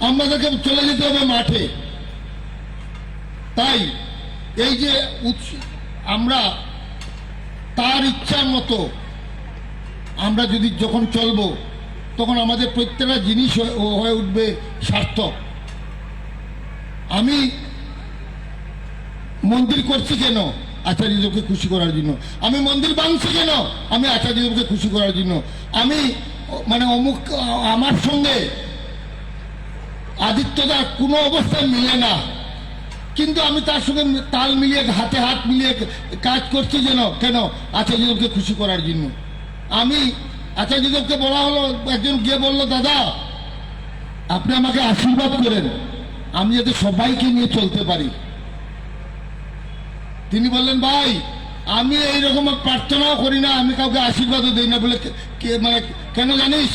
আমাদেরকে চলে যেতে হবে মাঠে। তাই এই যে আমরা তার ইচ্ছার মতো আমরা যদি যখন চলবো তখন আমাদের প্রত্যেকটা জিনিস হয়ে উঠবে সার্থক। আমি মন্দির করছি কেন? আচার্যদেবকে খুশি করার জন্য। আমি মন্দির ভাঙছি কেন? আমি আচার্যদেবকে খুশি করার জন্য। আমি মানে অমুক আমার সঙ্গে আদিত্যদা কোনো অবস্থায় মিলে না, কিন্তু আমি তার সঙ্গে তাল মিলিয়ে হাতে হাত মিলিয়ে কাজ করছি যেন কেন? আচার্যদেবকে খুশি করার জন্য। আমি আচার্যদেবকে বলা হলো, একজন গিয়ে বললো, দাদা আপনি আমাকে আশীর্বাদ করেন আমি যাতে সবাইকে নিয়ে চলতে পারি। তিনি বললেন, ভাই আমি এইরকম প্রার্থনাও করি না, আমি কাউকে আশীর্বাদও দিই না। বলে মানে কেন জানিস?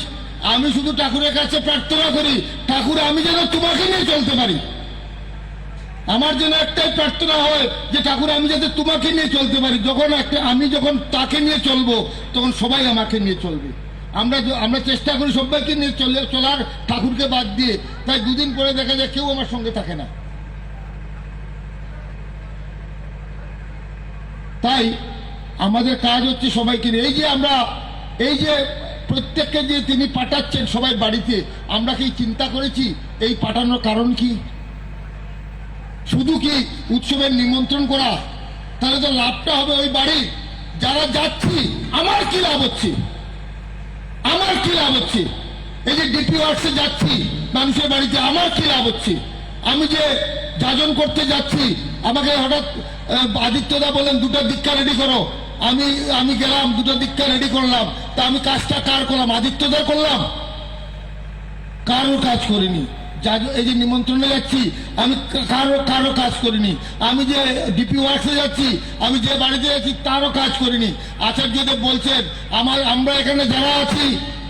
আমি শুধু ঠাকুরের কাছে প্রার্থনা করি, ঠাকুর আমি যেন তোমাকে নিয়ে চলতে পারি। আমার জন্য একটাই প্রার্থনা হয় যে ঠাকুর আমি যাতে তোমাকে নিয়ে চলতে পারি। যখন আমি যখন তাকে নিয়ে চলবো তখন সবাই আমাকে নিয়ে চলবে। আমরা চেষ্টা করি সবাইকে নিয়ে চলার, ঠাকুরকে বাদ দিয়ে। তাই দুদিন পরে দেখা যায় কেউ আমার সঙ্গে থাকে না। তাই আমাদের কাজ হচ্ছে সবাইকে নিয়ে। এই যে প্রত্যেককে যে তিনি পাঠাচ্ছেন সবাই বাড়িতে, আমরা কি চিন্তা করেছি এই পাঠানোর কারণ কি? শুধু কি উৎসবের নিমন্ত্রণ করা? তাহলে তো লাভটা হবে ওই বাড়ি যারা যাচ্ছি। আমার কি লাভ হচ্ছে? আমার কি লাভ হচ্ছে? এই যে ডিপি ওয়ার্কসে যাচ্ছি মানুষের বাড়িতে, আমার কি লাভ হচ্ছে? আমি যে যাজন করতে যাচ্ছি, আমাকে হঠাৎ আদিত্যদা বলেন দুটো দীক্ষা রেডি করো। আমি গেলাম, দুটো দীক্ষা রেডি করলাম। তা আমি কাজটা কার করলাম? আদিত্যদা করলাম? কারো কাজ করিনি। এই যে নিমন্ত্রণে যাচ্ছি আমি কারো কাজ করিনি। আমি যে ডিপি ওয়ার্কসে যাচ্ছি, আমি যে বাড়িতে যাচ্ছি তারও কাজ করিনি। আচার্যদেব বলছেন আমরা এখানে যারা আছি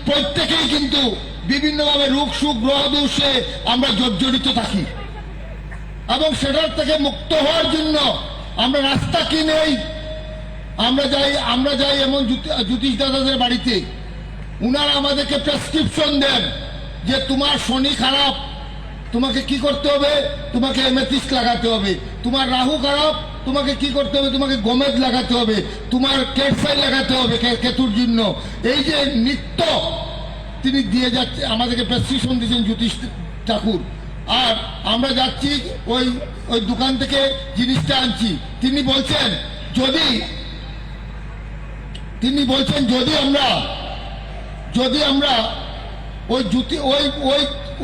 প্রত্যেকেই কিন্তু বিভিন্নভাবে রোগ সুখ গ্রহ দোষে আমরা জর্জরিত থাকি, এবং সেটার থেকে মুক্ত হওয়ার জন্য আমরা রাস্তা কি নেই। আমরা যাই এমন জ্যোতিষ দাদাদের বাড়িতে, উনারা আমাদেরকে প্রেসক্রিপশন দেন যে তোমার শনি খারাপ, তোমাকে কি করতে হবে? তোমাকে এমেথিস্ট লাগাতে হবে। তোমার রাহু খারাপ, তোমাকে কি করতে হবে? তোমাকে গোমেদ লাগাতে হবে। তোমার কেটসাই লাগাতে হবে কেতুর জন্য। এই যে নিত্য তিনি দিয়ে যাচ্ছে, আমাদেরকে প্রেসক্রিপশন দিয়েছেন জ্যোতিষ ঠাকুর। আর আমরা যাচ্ছি ওই দোকান থেকে জিনিসটা আনছি। তিনি বলছেন যদি আমরা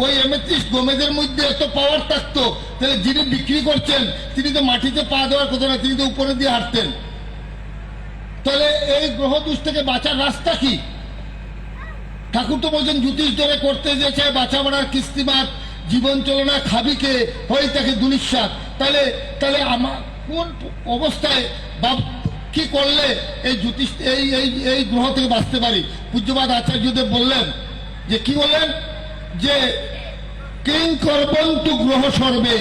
ওই এমেথিস্ট গোমেদের মধ্যে এত পাওয়ার থাকতো, তাহলে যিনি বিক্রি করছেন তিনি তো মাটিতে পা দেওয়ার কথা না, তিনি তো উপরে দিয়ে হাঁটতেন। তাহলে এই গ্রহ দোষ থেকে বাঁচার রাস্তা কি? ঠাকুর তো বলছেন জ্যোতিষ ধরে করতে যে চায় বাঁচা বাড়ার কিস্তিমাত, জীবন চলনা খাবিকে হয়ে থাকে দুলিশ্বাস। তাহলে আমার কোন অবস্থায় কি করলে এই জ্যোতিষ এই গ্রহ থেকে বাঁচতে পারি? পূজ্যপাদ আচার্যদেব বললেন যে কি বললেন? যে কিং করবন্তু গ্রহ সর্বে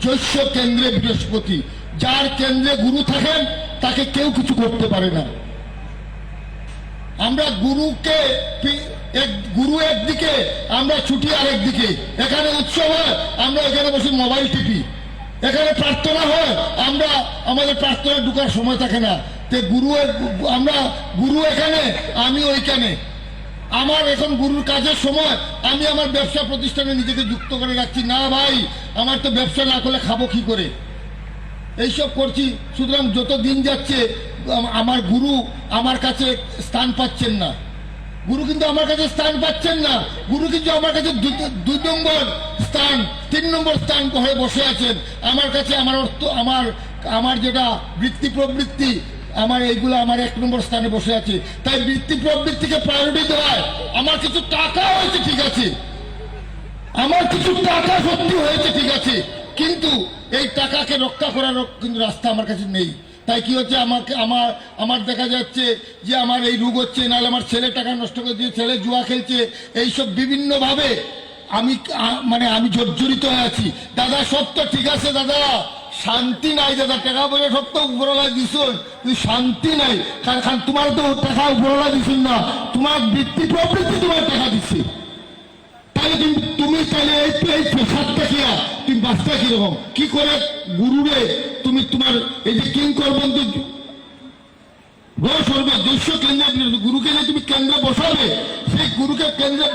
জৈস্য কেন্দ্রে বৃহস্পতি। যার কেন্দ্রে গুরু থাকেন তাকে কেউ কিছু করতে পারে না। আমরা গুরু একদিকে, আমরা ছুটি আরেকদিকে। এখানে উৎসব হয়, আমরা এখানে বসে মোবাইল টিপি। এখানে প্রার্থনা হয়, আমাদের প্রার্থনা ঢুকার সময় থাকে না। আমরা গুরু এখানে, আমি ওইখানে। আমার এখন গুরুর কাজের সময়, আমি আমার ব্যবসা প্রতিষ্ঠানে নিজেকে যুক্ত করে রাখছি। না ভাই, আমার তো ব্যবসা না করলে খাবো কি করে? এইসব করছি। সুতরাং যত দিন যাচ্ছে আমার গুরু আমার কাছে স্থান পাচ্ছেন না। গুরু কিন্তু আমার কাছে স্থান পাচ্ছেন না। গুরু কিন্তু আমার কাছে 2 নম্বর স্থান, 3 নম্বর স্থান হয়ে বসে আছেন। আমার কাছে আমার যেটা বৃত্তি প্রবৃত্তি, এইগুলো আমার 1 নম্বর স্থানে বসে আছে। তাই বৃত্তি প্রবৃত্তিকে প্রায়োরিটি দেওয়ায় আমার কিছু টাকা হয়েছে, ঠিক আছে, আমার কিছু টাকা সত্যি হয়েছে, ঠিক আছে, কিন্তু এই টাকাকে রক্ষা করার কিন্তু রাস্তা আমার কাছে নেই। তাই কি হচ্ছে, আমার দেখা যাচ্ছে যে আমার এই রোগ হচ্ছে, নাহলে আমার ছেলে টাকা নষ্ট করে দিয়ে ছেলে জুয়া খেলছে। এইসব বিভিন্নভাবে আমি জর্জরিত হয়ে আছি। দাদা সব তো ঠিক আছে, দাদা শান্তি নাই। দাদা টাকা পয়সা সব তো উপরওয়ালা দিছুন, কিন্তু শান্তি নাই। কারণ তোমার তো টাকা উপরওয়ালা দিছুন না, তোমার বৃত্তি প্রবৃত্তি তোমার টাকা দিচ্ছে। তাহলে তুমি তাহলে এই প্রসাদটা কি তুমি বাঁচটা কিরকম কি করে গুরুরে তুমি তোমার এই যে কিং করবন্ত দৈশ্য কেন্দ্রে গুরুকে যে তুমি কেন্দ্রে বসাবে সেই গুরুকে কেন্দ্রে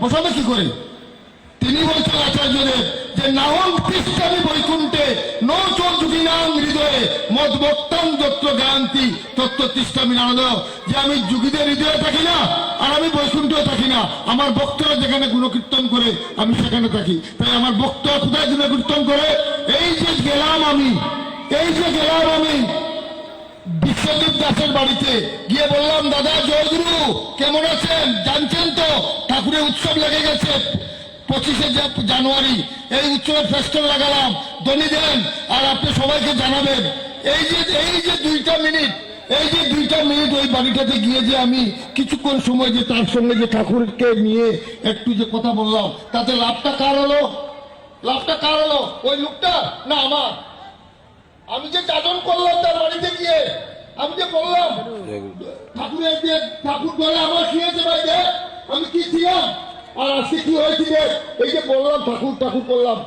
বসাবে কি করে? তিনি বলছেন আচার্যদেব যে নাহং তিষ্ঠামি বৈকুণ্ঠে ন চোখুকিনাং হৃদয়ে মদ বক্তাং যত্র গায়ন্তি তত্ত্ব তিষ্ঠামি নারদ, যে আমি যুগীদের হৃদয়ে থাকি না আর আমি বৈকুণ্ঠে থাকি না, আমার ভক্তরা যেখানে গুণকীর্তন করে আমি সেখানে থাকি। তাই আমার ভক্তরা কোথায় গুণকীর্তন করে? এই যে গেলাম আমি বিশ্বজিৎ দাসের বাড়িতে গিয়ে বললাম, দাদা জয়গুরু কেমন আছেন? জানছেন তো ঠাকুরের উৎসব লেগে গেছে 25শে জানুয়ারি, এই উৎসবের ফেস্টন লাগালাম, দনি দেন আর আপনি সবাইকে জানাবেন। এই যে 2টা মিনিট ওই বাড়িটাতে গিয়ে যে আমি কিছুক্ষণ সময় যে তার সঙ্গে যে ঠাকুরকে নিয়ে একটু যে কথা বললাম, তাতে লাভটা কার হলো? ওই লোকটা না আমার? আমি যে যাজন করলাম তার বাড়িতে গিয়ে, আমি যে বললাম ঠাকুর বলে আমার কি হয়েছে ভাই, আমি কি ছিলাম আর আজকে কি হয়েছিল, এই যে বললাম ঠাকুর করলাম।